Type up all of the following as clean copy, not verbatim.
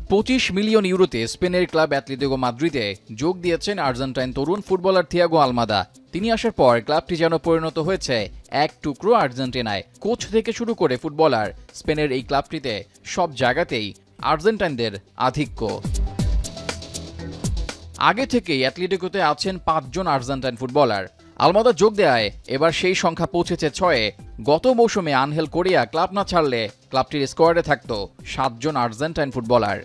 25 million ইউরোতে স্পেনের club Atletico মাদ্রিদে যোগ দিয়েছেন আর্জেন্টাইন তরুণ ফুটবলার থিয়াগো আলমাদা। তিনি আসার পর ক্লাবটি যেন পরিণত হয়েছে এক টুকরো আর্জেন্টিনায়। কোচ থেকে শুরু করে ফুটবলার, স্পেনের এই ক্লাবটিতে সব জায়গাতেই আর্জেন্টাইনদের আধিক্য। আগে থেকেই অ্যাটলেটিকোতে আছেন 5 জন আর্জেন্টাইন ফুটবলার। আলমাদা যোগ দেয় এবার সেই সংখ্যা পৌঁছেছে 6-এ। গত মৌসুমে আনহেল কোরিয়া ক্লাব না ছাড়লে ক্লাবটির স্কোয়াডে থাকত 7 জন আর্জেন্টাইন ফুটবলার।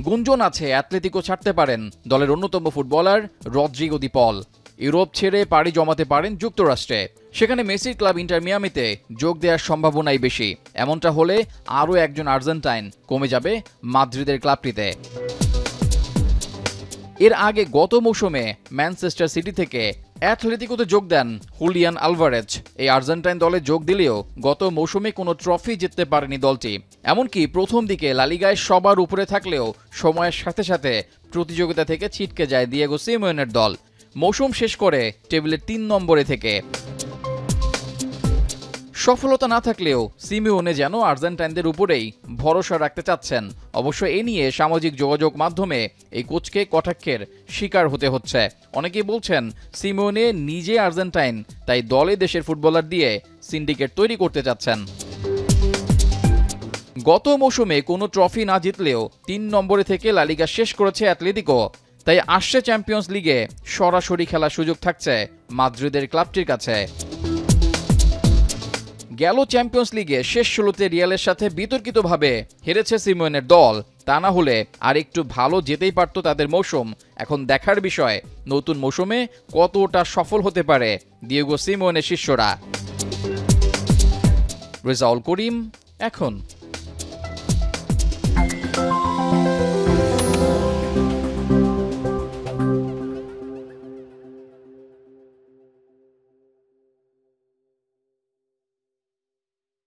গুঞ্জন আছে অ্যাটলেটিকো ছাড়তে পারেন দলের অন্যতম ফুটবলার রদ্রিগো দি পল। ইউরোপ ছেড়ে পাড়ি জমাতে পারেন যুক্তরাষ্ট্রে। সেখানে মেসির ক্লাব ইন্টার মিয়ামিতে যোগ দেওয়ার সম্ভাবনাই বেশি। এমনটা হলে আরও একজন আর্জেন্টাইন কমে যাবে মাদ্রিদের ক্লাবটিতে। এর আগে গত মৌসুমে ম্যানচেস্টার সিটি থেকে অ্যাটলেটিকোতে যোগ দেন হুলিয়ান আলভারেজ। এই আর্জেন্টাইন দলে যোগ দিলেও গত মৌসুমে কোনো ট্রফি জিততে পারেনি দলটি। এমনকি প্রথম দিকে লা লিগায় সবার উপরে থাকলেও সময়ের সাথে সাথে প্রতিযোগিতা থেকে ছিটকে যায় দিয়েগো সিমিওনের দল। মৌসুম শেষ করে টেবিলের 3 নম্বরে থেকে। সফলতা না থাকলেও সিমিওনে যেন আর্জেন্টাইনদের উপরেই ভরসা রাখতে চাচ্ছেন। অবশ্য এ নিয়ে সামাজিক যোগাযোগ মাধ্যমে এই কোচকে কটাক্ষের শিকার হতে হচ্ছে। অনেকেই বলছেন সিমিওনে নিজে আর্জেন্টাইন, তাই দলে দেশের ফুটবলার দিয়ে সিন্ডিকেট তৈরি করতে চাচ্ছেন। গত মৌসুমে কোনো ট্রফি না জিতলেও 3 নম্বরে থেকে লা লিগা শেষ করেছে অ্যাটলেটিকো। তাই আসছে চ্যাম্পিয়ন্স লিগে সরাসরি খেলার সুযোগ থাকছে মাদ্রিদের ক্লাবটির কাছে। গেল চ্যাম্পিয়ন্স লিগে শেষ 16তে রিয়ালের সাথে বিতর্কিতভাবে হেরেছে সিমিওনের দল। তা না হলে আর একটু ভালো যেতেই পারত তাদের মৌসুম। এখন দেখার বিষয় নতুন মৌসুমে কতটা সফল হতে পারে দিয়েগো সিমিওনের শিষ্যরা। রেজাউল করিম, এখন।